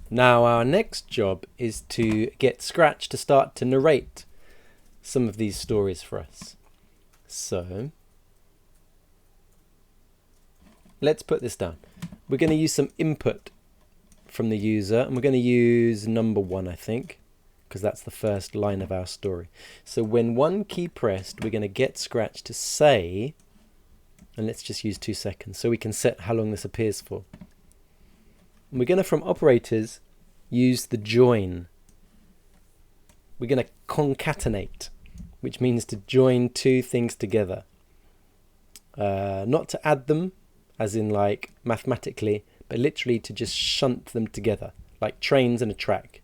Now our next job is to get Scratch to start to narrate some of these stories for us. So let's put this down. We're going to use some input from the user, and we're going to use number 1, I think, because that's the first line of our story. So when one key pressed, we're going to get Scratch to say, and let's just use 2 seconds so we can set how long this appears for. And we're going to, from operators, use the join. We're going to concatenate, which means to join 2 things together. Not to add them, as in like mathematically, but literally to just shunt them together, like trains and a track.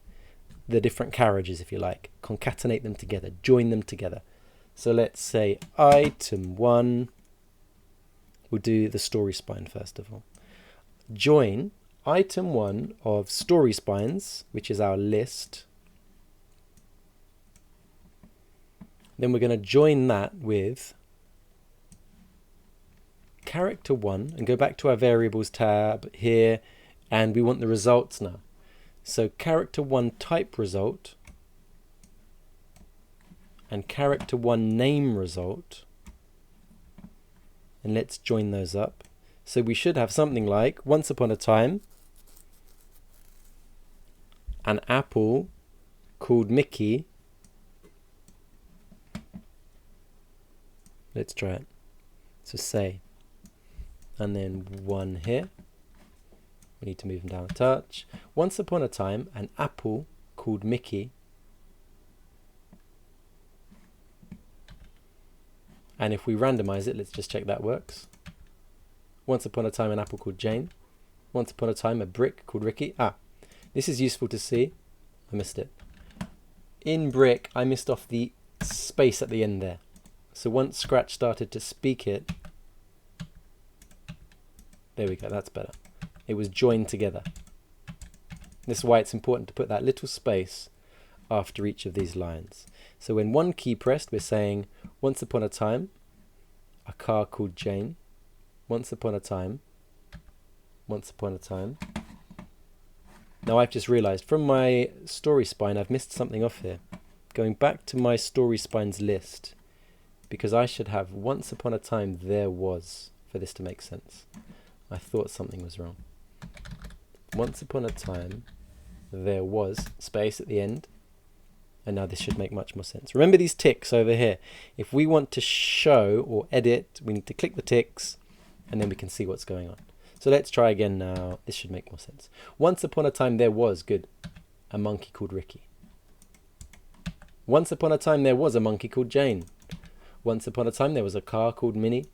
The different carriages, if you like. Concatenate them together, join them together. So let's say item 1. We'll do the story spine first of all. Join item 1 of story spines, which is our list. Then we're going to join that with character 1 and go back to our variables tab here, and we want the results now. So character 1 type result and character 1 name result, and let's join those up. So we should have something like, once upon a time, an apple called Mickey. Let's try it. So say, and then 1 here. We need to move them down a touch. Once upon a time, an apple called Mickey. And if we randomize it, let's just check that works. Once upon a time, an apple called Jane. Once upon a time, a brick called Ricky. This is useful to see. I missed it. In brick, I missed off the space at the end there. So once Scratch started to speak it, there we go, that's better. It was joined together. This is why it's important to put that little space after each of these lines. So when one key pressed, we're saying, once upon a time, a car called Jane. Once upon a time. Once upon a time. Now I've just realized from my story spine, I've missed something off here. Going back to my story spines list, because I should have once upon a time there was, for this to make sense. I thought something was wrong. Once upon a time, there was space at the end. And now this should make much more sense. Remember these ticks over here. If we want to show or edit, we need to click the ticks, and then we can see what's going on. So let's try again now. This should make more sense. Once upon a time, there was, good, a monkey called Ricky. Once upon a time, there was a monkey called Jane. Once upon a time, there was a car called Minnie.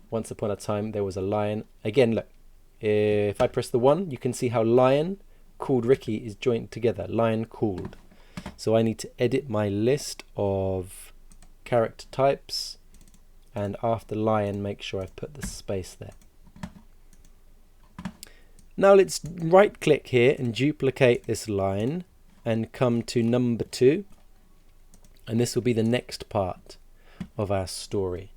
Once upon a time, there was a lion. Again, look, if I press the 1, you can see how lion called Ricky is joined together. Lion called. So I need to edit my list of character types, and after lion, make sure I've put the space there. Now let's right click here and duplicate this line and come to number 2. And this will be the next part of our story.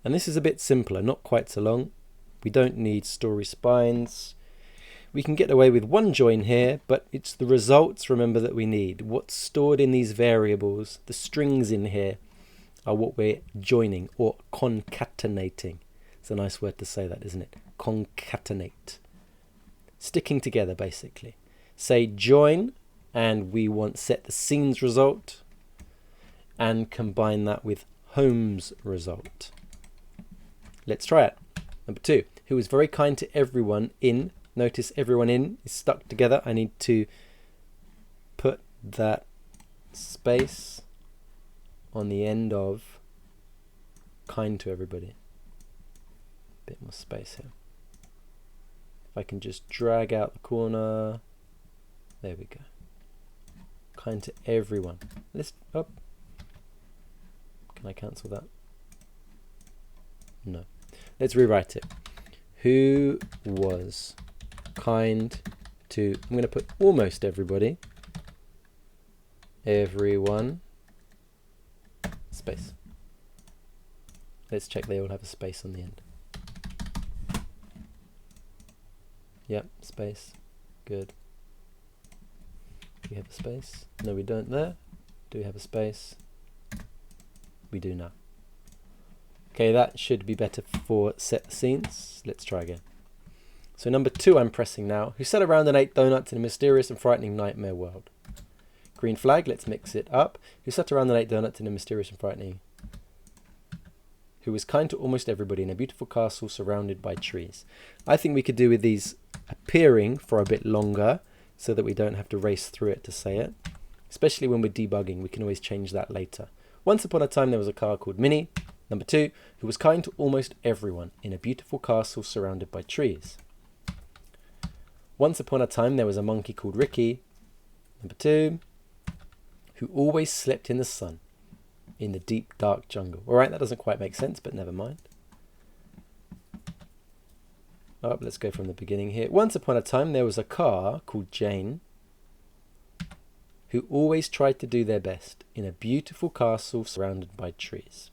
And this is a bit simpler, not quite so long. We don't need story spines. We can get away with one join here, but it's the results, remember, that we need. What's stored in these variables, the strings in here, are what we're joining or concatenating. It's a nice word to say that, isn't it? Concatenate. Sticking together, basically. Say join, and we want set the scenes result, and combine that with home's result. Let's try it. Number 2, who was very kind to everyone in. Notice everyone in is stuck together. I need to put that space on the end of kind to everybody. A bit more space here. If I can just drag out the corner. There we go. Kind to everyone. Let's up. Can I cancel that? No. Let's rewrite it. Who was kind to, I'm going to put almost everybody. Everyone. Space. Let's check they all have a space on the end. Yep, space. Good. Do we have a space? No, we don't there. Do we have a space? We do now. Okay, that should be better for set scenes. Let's try again. So number 2 I'm pressing now. Who sat around and ate donuts in a mysterious and frightening nightmare world? Green flag, let's mix it up. Who sat around and ate donuts in a mysterious and frightening... Who was kind to almost everybody in a beautiful castle surrounded by trees. I think we could do with these appearing for a bit longer so that we don't have to race through it to say it. Especially when we're debugging, we can always change that later. Once upon a time there was a car called Minnie. Number 2, who was kind to almost everyone in a beautiful castle surrounded by trees. Once upon a time there was a monkey called Ricky. Number 2, who always slept in the sun in the deep dark jungle. Alright, that doesn't quite make sense, but never mind. Oh, let's go from the beginning here. Once upon a time there was a car called Jane who always tried to do their best in a beautiful castle surrounded by trees.